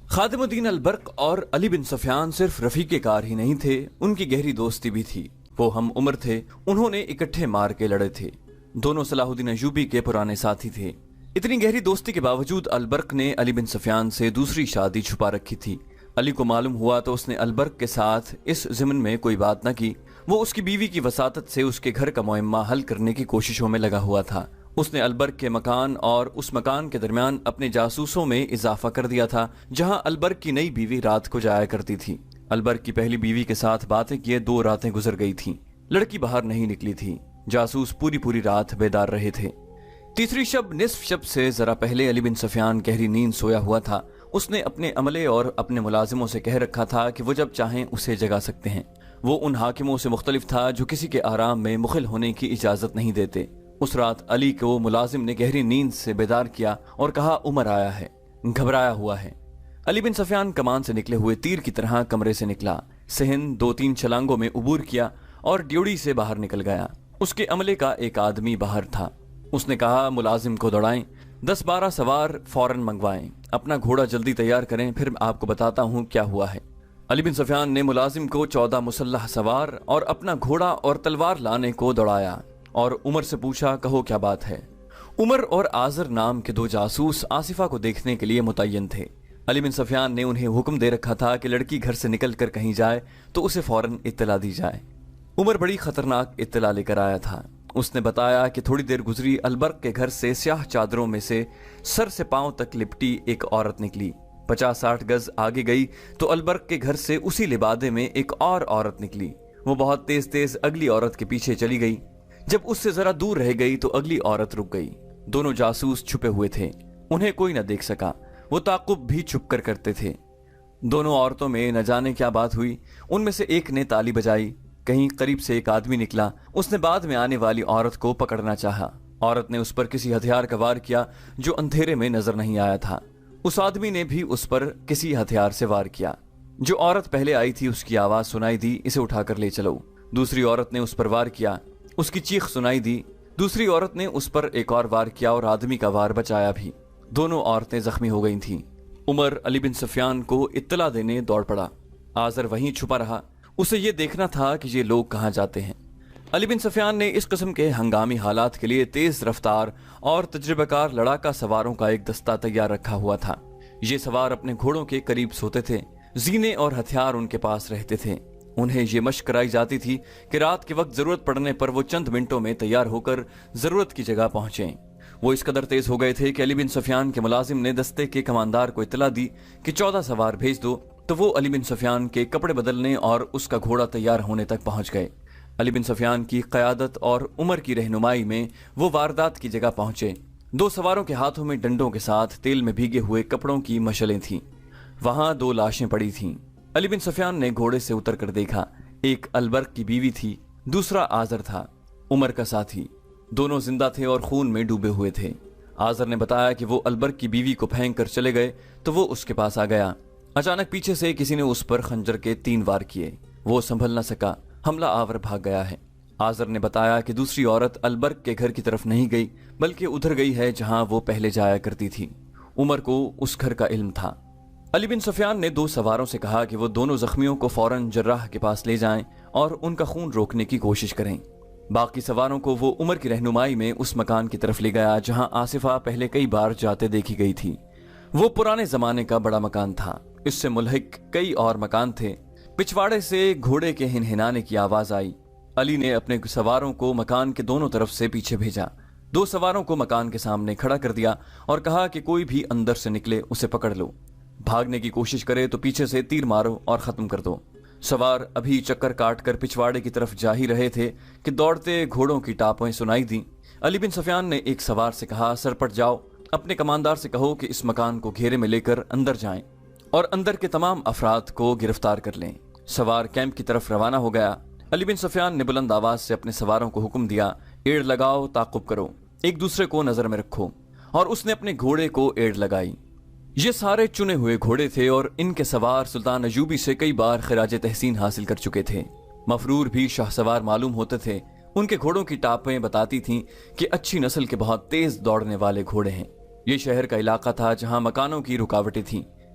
خادم الدین البرق اور علی بن سفیان صرف رفیق کار ہی نہیں تھے، ان کی گہری دوستی بھی تھی۔ وہ ہم عمر تھے، انہوں نے اکٹھے مار کے لڑے تھے، دونوں صلاح الدین ایوبی کے پرانے ساتھی تھے۔ اتنی گہری دوستی کے باوجود البرق نے علی بن سفیان سے دوسری شادی چھپا رکھی تھی۔ علی کو معلوم ہوا تو اس نے البرق کے ساتھ اس ضمن میں کوئی بات نہ کی۔ وہ اس کی بیوی کی وساطت سے اس کے گھر کا معمہ حل کرنے کی کوششوں میں لگا ہوا تھا۔ اس نے البرق کے مکان اور اس مکان کے درمیان اپنے جاسوسوں میں اضافہ کر دیا تھا، جہاں البرق کی نئی بیوی رات کو جایا کرتی تھی۔ البرق کی پہلی بیوی کے ساتھ باتیں کیے 2 راتیں گزر گئی تھیں، لڑکی باہر نہیں نکلی تھی، جاسوس پوری رات بیدار رہے تھے۔ تیسری شب نصف شب سے ذرا پہلے علی بن سفیان گہری نیند سویا ہوا تھا۔ اس نے اپنے عملے اور اپنے ملازموں سے کہہ رکھا تھا کہ وہ جب چاہیں اسے جگا سکتے ہیں۔ وہ ان حاکموں سے مختلف تھا جو کسی کے آرام میں مخل ہونے کی اجازت نہیں دیتے۔ اس رات علی کو ملازم نے گہری نیند سے بیدار کیا اور کہا عمر آیا ہے، گھبرایا ہوا ہے۔ علی بن سفیان کمان سے نکلے ہوئے تیر کی طرح کمرے سے نکلا، صحن 2-3 چھلانگوں میں عبور کیا اور ڈیوڑی سے باہر نکل گیا۔ اس کے عملے کا ایک آدمی باہر تھا۔ اس نے کہا ملازم کو دوڑائیں، 10-12 سوار فوراً منگوائیں، اپنا گھوڑا جلدی تیار کریں، پھر آپ کو بتاتا ہوں کیا ہوا ہے۔ علی بن سفیان نے ملازم کو 14 مسلح سوار اور اپنا گھوڑا اور تلوار لانے کو دوڑایا اور عمر سے پوچھا کہو کیا بات ہے۔ عمر اور آذر نام کے 2 جاسوس آصفہ کو دیکھنے کے لیے متعین تھے۔ علی بن سفیان نے انہیں حکم دے رکھا تھا کہ لڑکی گھر سے نکل کر کہیں جائے تو اسے فوراً اطلاع دی جائے۔ عمر بڑی خطرناک اطلاع لے کر آیا تھا۔ اس نے بتایا کہ تھوڑی دیر گزری البرق کے گھر سے سیاہ چادروں میں سے سر سے پاؤں تک لپٹی ایک عورت نکلی۔ 50-60 گز آگے گئی تو البرق کے گھر سے اسی لبادے میں ایک اور عورت نکلی۔ وہ بہت تیز اگلی عورت کے پیچھے چلی گئی۔ جب اس سے ذرا دور رہ گئی تو اگلی عورت رک گئی۔ دونوں جاسوس چھپے ہوئے تھے، انہیں کوئی نہ دیکھ سکا۔ وہ تعقب بھی چھپ کر کرتے تھے۔ دونوں عورتوں میں نہ جانے کیا بات ہوئی، ان میں سے ایک نے تالی بجائی، کہیں قریب سے ایک آدمی نکلا، اس نے بعد میں آنے والی عورت کو پکڑنا چاہا۔ عورت نے اس پر کسی ہتھیار کا وار کیا جو اندھیرے میں نظر نہیں آیا تھا۔ اس آدمی نے بھی اس پر کسی ہتھیار سے وار کیا۔ جو عورت پہلے آئی تھی اس کی آواز سنائی دی، اسے اٹھا کر لے چلو۔ دوسری عورت نے اس پر وار کیا، اس کی چیخ سنائی دی۔ دوسری عورت نے اس پر ایک اور وار کیا اور آدمی کا وار بچایا بھی۔ دونوں عورتیں زخمی ہو گئی تھیں۔ عمر علی بن سفیان کو اطلاع دینے دوڑ پڑا۔ آذر وہیں چھپا رہا، اسے یہ دیکھنا تھا کہ یہ لوگ کہاں جاتے ہیں۔ علی بن سفیان نے اس قسم کے ہنگامی حالات کے لیے تیز رفتار اور تجربہ کار لڑاکا سواروں کا ایک دستہ تیار رکھا ہوا تھا۔ یہ سوار اپنے گھوڑوں کے قریب سوتے تھے، زینے اور ہتھیار ان کے پاس رہتے تھے۔ انہیں یہ مشق کرائی جاتی تھی کہ رات کے وقت ضرورت پڑنے پر وہ چند منٹوں میں تیار ہو کر ضرورت کی جگہ پہنچیں۔ وہ اس قدر تیز ہو گئے تھے کہ علی بن سفیان کے ملازم نے دستے کے کماندار کو اطلاع دی کہ 14 سوار بھیج دو، تو وہ علی بن سفیان کے کپڑے بدلنے اور اس کا گھوڑا تیار ہونے تک پہنچ گئے۔ علی بن سفیان کی قیادت اور عمر کی رہنمائی میں وہ واردات کی جگہ پہنچے۔ 2 سواروں کے ہاتھوں میں ڈنڈوں کے ساتھ تیل میں بھیگے ہوئے کپڑوں کی مشلیں تھیں۔ وہاں 2 لاشیں پڑی تھیں۔ علی بن سفیان نے گھوڑے سے اتر کر دیکھا، ایک البرق کی بیوی تھی، دوسرا آذر تھا، عمر کا ساتھی۔ دونوں زندہ تھے اور خون میں ڈوبے ہوئے تھے۔ آذر نے بتایا کہ وہ البرق کی بیوی کو پھینک کر چلے گئے تو وہ اس کے پاس آ گیا۔ اچانک پیچھے سے کسی نے اس پر خنجر کے 3 وار کیے، وہ سنبھل نہ سکا، حملہ آور بھاگ گیا ہے۔ آذر نے بتایا کہ دوسری عورت البرق کے گھر کی طرف نہیں گئی بلکہ ادھر گئی ہے جہاں وہ پہلے جایا کرتی تھی۔ عمر کو اس گھر کا علم تھا۔ علی بن سفیان نے 2 سواروں سے کہا کہ وہ دونوں زخمیوں کو فوراً جراح کے پاس لے جائیں اور ان کا خون روکنے کی کوشش کریں۔ باقی سواروں کو وہ عمر کی رہنمائی میں اس مکان کی طرف لے گیا جہاں آصفہ پہلے کئی بار جاتے دیکھی گئی تھی۔ وہ پرانے زمانے کا بڑا مکان تھا، اس سے ملحق کئی اور مکان تھے۔ پچھواڑے سے گھوڑے کے ہنہنانے کی آواز آئی۔ علی نے اپنے سواروں کو مکان کے دونوں طرف سے پیچھے بھیجا، 2 سواروں کو مکان کے سامنے کھڑا کر دیا اور کہا کہ کوئی بھی اندر سے نکلے اسے پکڑ لو، بھاگنے کی کوشش کرے تو پیچھے سے تیر مارو اور ختم کر دو۔ سوار ابھی چکر کاٹ کر پچھواڑے کی طرف جا ہی رہے تھے کہ دوڑتے گھوڑوں کی ٹاپیں سنائی دیں۔ علی بن سفیان نے ایک سوار سے کہا سرپٹ جاؤ، اپنے کماندار سے کہو کہ اس مکان کو گھیرے میں لے کر اندر جائیں اور اندر کے تمام افراد کو گرفتار کر لیں۔ سوار کیمپ کی طرف روانہ ہو گیا۔ علی بن سفیان نے بلند آواز سے اپنے سواروں کو حکم دیا، ایڑ لگاؤ، تعقب کرو، ایک دوسرے کو نظر میں رکھو، اور اس نے اپنے گھوڑے کو ایڑ لگائی۔ یہ سارے چنے ہوئے گھوڑے تھے اور ان کے سوار سلطان ایوبی سے کئی بار خراج تحسین حاصل کر چکے تھے۔ مفرور بھی شاہ سوار معلوم ہوتے تھے۔ ان کے گھوڑوں کی ٹاپیں بتاتی تھیں کہ اچھی نسل کے بہت تیز دوڑنے والے گھوڑے ہیں۔ یہ شہر کا علاقہ تھا جہاں مکانوں کی رکاوٹیں تھیں۔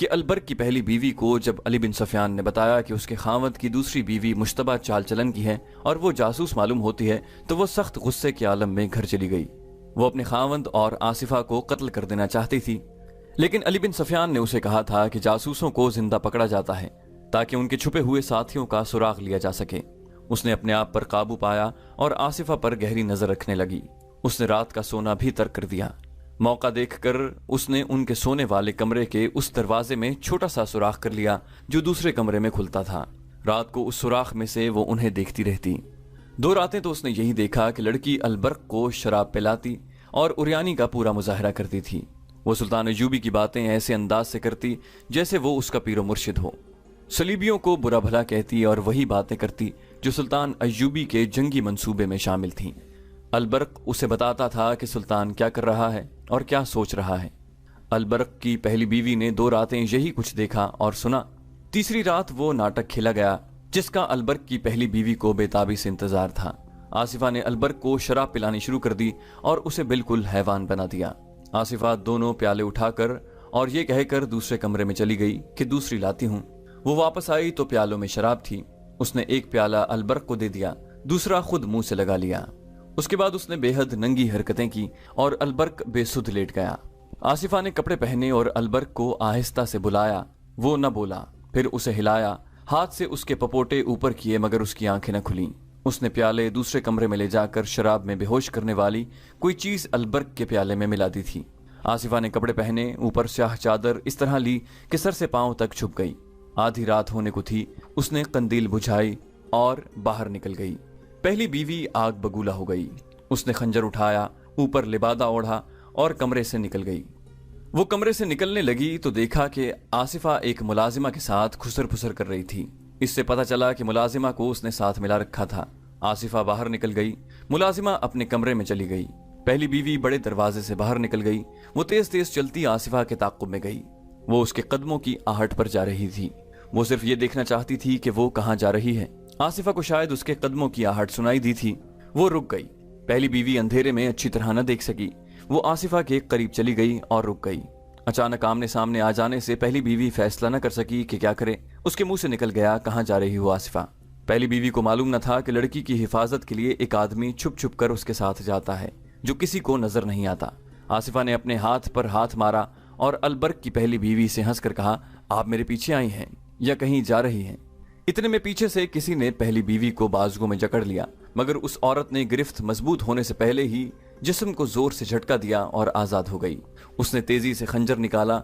کہ البرق کی پہلی بیوی کو جب علی بن سفیان نے بتایا کہ اس کے خاوند کی دوسری بیوی مشتبہ چال چلن کی ہے اور وہ جاسوس معلوم ہوتی ہے تو وہ سخت غصے کے عالم میں گھر چلی گئی۔ وہ اپنے خاوند اور آصفہ کو قتل کر دینا چاہتی تھی، لیکن علی بن سفیان نے اسے کہا تھا کہ جاسوسوں کو زندہ پکڑا جاتا ہے تاکہ ان کے چھپے ہوئے ساتھیوں کا سراغ لیا جا سکے۔ اس نے اپنے آپ پر قابو پایا اور آصفہ پر گہری نظر رکھنے لگی۔ اس نے رات کا سونا بھی ترک کر دیا۔ موقع دیکھ کر اس نے ان کے سونے والے کمرے کے اس دروازے میں چھوٹا سا سوراخ کر لیا جو دوسرے کمرے میں کھلتا تھا۔ رات کو اس سوراخ میں سے وہ انہیں دیکھتی رہتی۔ 2 راتیں تو اس نے یہی دیکھا کہ لڑکی البرق کو شراب پلاتی اور اریانی کا پورا مظاہرہ کرتی تھی۔ وہ سلطان ایوبی کی باتیں ایسے انداز سے کرتی جیسے وہ اس کا پیر و مرشد ہو، صلیبیوں کو برا بھلا کہتی اور وہی باتیں کرتی جو سلطان ایوبی کے جنگی منصوبے میں شامل تھیں۔ البرق اسے بتاتا تھا کہ سلطان کیا کر رہا ہے اور کیا سوچ رہا ہے۔ البرق کی پہلی بیوی نے 2 راتیں یہی کچھ دیکھا اور سنا۔ تیسری رات وہ ناٹک کھیلا گیا جس کا البرق کی پہلی بیوی کو بے تابی سے انتظار تھا۔ آصفہ نے البرق کو شراب پلانی شروع کر دی اور اسے بالکل حیوان بنا دیا۔ آصفہ دونوں پیالے اٹھا کر اور یہ کہہ کر دوسرے کمرے میں چلی گئی کہ دوسری لاتی ہوں۔ وہ واپس آئی تو پیالوں میں شراب تھی۔ اس نے ایک پیالہ البرق کو دے دیا، دوسرا خود منہ سے لگا لیا۔ اس کے بعد اس نے بے حد ننگی حرکتیں کی اور البرق بے سدھ لیٹ گیا۔ آصفہ نے کپڑے پہنے اور البرق کو آہستہ سے بلایا، وہ نہ بولا۔ پھر اسے ہلایا، ہاتھ سے اس کے پپوٹے اوپر کیے مگر اس کی آنکھیں نہ کھلیں۔ اس نے پیالے دوسرے کمرے میں لے جا کر شراب میں بے ہوش کرنے والی کوئی چیز البرق کے پیالے میں ملا دی تھی۔ آصفہ نے کپڑے پہنے، اوپر سیاہ چادر اس طرح لی کہ سر سے پاؤں تک چھپ گئی۔ آدھی رات ہونے کو تھی۔ اس نے قندیل بجھائی اور باہر نکل گئی۔ پہلی بیوی آگ بگولا ہو گئی۔ اس نے خنجر اٹھایا، اوپر لبادہ اوڑھا اور کمرے سے نکل گئی۔ وہ کمرے سے نکلنے لگی تو دیکھا کہ آصفہ ایک ملازمہ کے ساتھ کھسر پھسر کر رہی تھی۔ اس سے پتہ چلا کہ ملازمہ کو اس نے ساتھ ملا رکھا تھا۔ آصفہ باہر نکل گئی، ملازمہ اپنے کمرے میں چلی گئی۔ پہلی بیوی بڑے دروازے سے باہر نکل گئی۔ وہ تیز تیز چلتی آصفہ کے تعاقب میں گئی۔ وہ اس کے قدموں کی آہٹ پر جا رہی تھی۔ وہ صرف یہ دیکھنا چاہتی تھی کہ وہ کہاں جا رہی ہے۔ آصفہ کو شاید اس کے قدموں کی آہٹ سنائی دی تھی۔ وہ رک گئی۔ پہلی بیوی اندھیرے میں اچھی طرح نہ دیکھ سکی۔ وہ آصفہ کے قریب چلی گئی اور رک گئی۔ اچانک آمنے سامنے آ جانے سے پہلی بیوی فیصلہ نہ کر سکی کہ کیا کرے۔ اس کے منہ سے نکل گیا، کہاں جا رہی ہو آصفہ؟ پہلی بیوی کو معلوم نہ تھا کہ لڑکی کی حفاظت کے لیے ایک آدمی چھپ چھپ کر اس کے ساتھ جاتا ہے جو کسی کو نظر نہیں آتا۔ آصفہ نے اپنے ہاتھ پر ہاتھ مارا اور البرق کی پہلی بیوی سے ہنس کر کہا، آپ میرے پیچھے آئی ہیں یا کہیں جا رہی ہیں؟ اتنے میں پیچھے سے کسی نے پہلی بیوی کو بازوؤں میں جکڑ لیا، مگر اس عورت نے گرفت مضبوط ہونے سے پہلے ہی جسم کو زور سے جھٹکا دیا اور آزاد ہو گئی۔ اس نے تیزی سے خنجر نکالا۔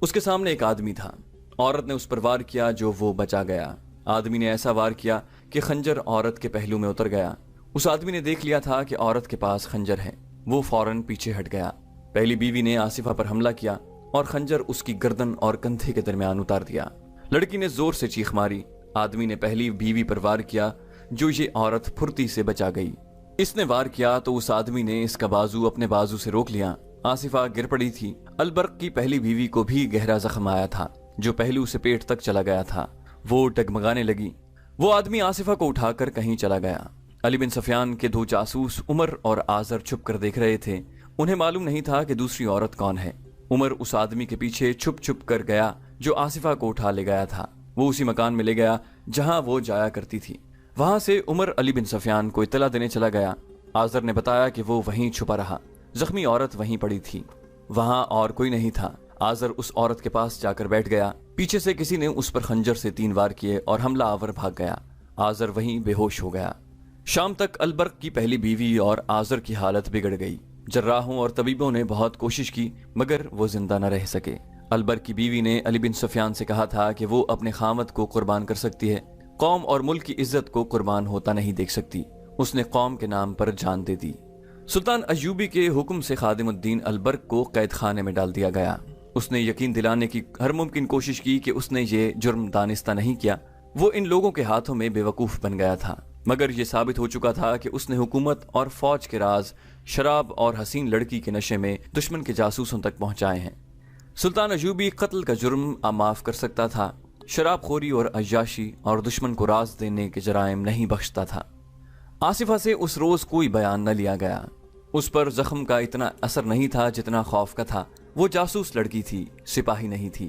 اس کے سامنے ایک آدمی تھا۔ عورت نے اس پر وار کیا جو وہ بچا گیا۔ آدمی نے ایسا وار کیا کہ خنجر عورت کے پہلو میں اتر گیا۔ اس آدمی نے دیکھ لیا تھا کہ عورت کے پاس خنجر ہے۔ وہ فوراً پیچھے ہٹ گیا۔ پہلی بیوی نے آصفہ پر حملہ کیا اور خنجر اس کی گردن اور کندھے کے درمیان اتار دیا۔ لڑکی نے زور سے چیخ ماری۔ آدمی نے پہلی بیوی پر وار کیا جو یہ عورت پھرتی سے بچا گئی۔ اس نے وار کیا تو اس آدمی نے اس کا بازو اپنے بازو سے روک لیا۔ آصفہ گر پڑی تھی۔ البرق کی پہلی بیوی کو بھی گہرا زخم آیا تھا جو پہلو سے پیٹ تک چلا گیا تھا۔ وہ ڈگمگانے لگی۔ وہ آدمی آصفہ کو اٹھا کر کہیں چلا گیا۔ علی بن سفیان کے 2 جاسوس عمر اور آذر چھپ کر دیکھ رہے تھے۔ انہیں معلوم نہیں تھا کہ دوسری عورت کون ہے۔ عمر اس آدمی کے پیچھے چھپ چھپ کر گیا جو آصفہ کو اٹھا لے گیا تھا۔ وہ اسی مکان میں لے گیا جہاں وہ جایا کرتی تھی۔ وہاں سے عمر علی بن سفیان کو اطلاع دینے چلا گیا۔ آذر نے بتایا کہ وہ وہیں چھپا رہا۔ زخمی عورت وہیں پڑی تھی، وہاں اور کوئی نہیں تھا۔ آذر اس عورت کے پاس جا کر بیٹھ گیا۔ پیچھے سے کسی نے اس پر خنجر سے 3 وار کیے اور حملہ آور بھاگ گیا۔ آذر وہیں بے ہوش ہو گیا۔ شام تک البرق کی پہلی بیوی اور آذر کی حالت بگڑ گئی۔ جراحوں اور طبیبوں نے بہت کوشش کی مگر وہ زندہ نہ رہ سکے۔ البرق کی بیوی نے علی بن سفیان سے کہا تھا کہ وہ اپنے خاوند کو قربان کر سکتی ہے، قوم اور ملک کی عزت کو قربان ہوتا نہیں دیکھ سکتی۔ اس نے قوم کے نام پر جان دے دی۔ سلطان ایوبی کے حکم سے خادم الدین البرق کو قید خانے میں ڈال دیا گیا۔ اس نے یقین دلانے کی ہر ممکن کوشش کی کہ اس نے یہ جرم دانستہ نہیں کیا۔ وہ ان لوگوں کے ہاتھوں میں بے وقوف بن گیا تھا، مگر یہ ثابت ہو چکا تھا کہ اس نے حکومت اور فوج کے راز شراب اور حسین لڑکی کے نشے میں دشمن کے جاسوسوں تک پہنچائے ہیں۔ سلطان ایوبی قتل کا جرم معاف کر سکتا تھا، شراب خوری اور عیاشی اور دشمن کو راز دینے کے جرائم نہیں بخشتا تھا۔ آصفہ سے اس روز کوئی بیان نہ لیا گیا۔ اس پر زخم کا اتنا اثر نہیں تھا جتنا خوف کا تھا۔ وہ جاسوس لڑکی تھی، سپاہی نہیں تھی۔